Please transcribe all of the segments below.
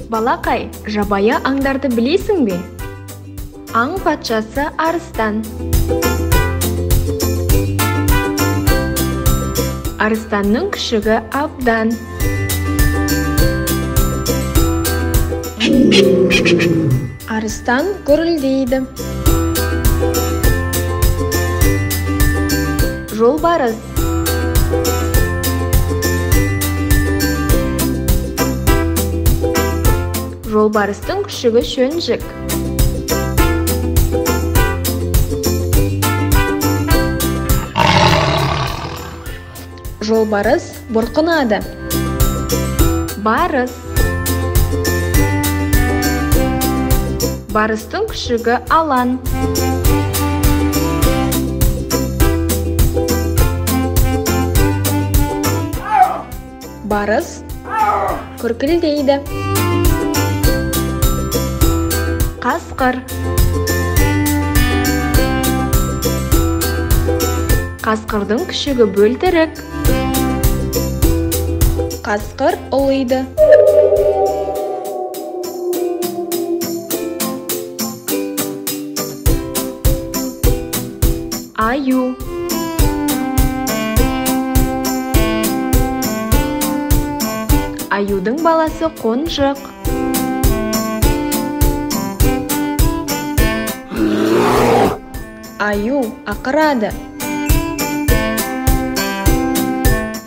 Балақай, жабайы аңдарды білесің бе? Аң патшасы арыстан. Арыстанның күшігі абдан. Арыстан гүрілдейді. Жолбарыс. Жолбарыстың күшігі шөнжік. Жолбарыс бұрқынады. Барыс. Барыстың күшігі алан. Барыс күркілдейді. Қасқыр. Қасқырдың күшігі бөлтірік. Қасқыр ұлиды. Аю. Аюдың баласы қонжық. Аю ақырады.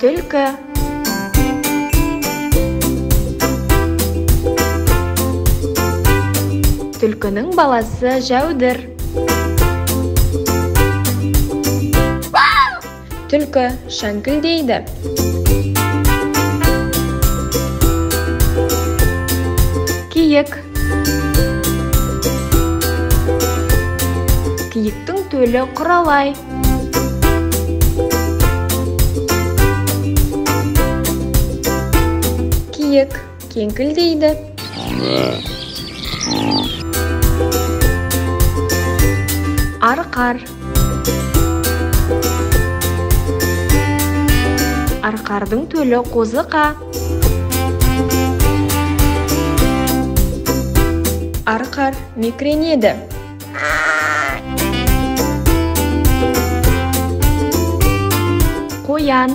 Түлкі. Түлкінің баласы жәудір. Түлкі шәңкілдейді. Киік. Киіктің төлі құралай. Киік кеңкілдейді. Арқар. Арқардың төлі қозықа. Арқар мекіренеді. Қоян.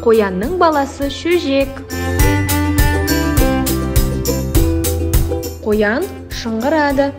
Қоянның баласы шөжек. Қоян шыңғырады.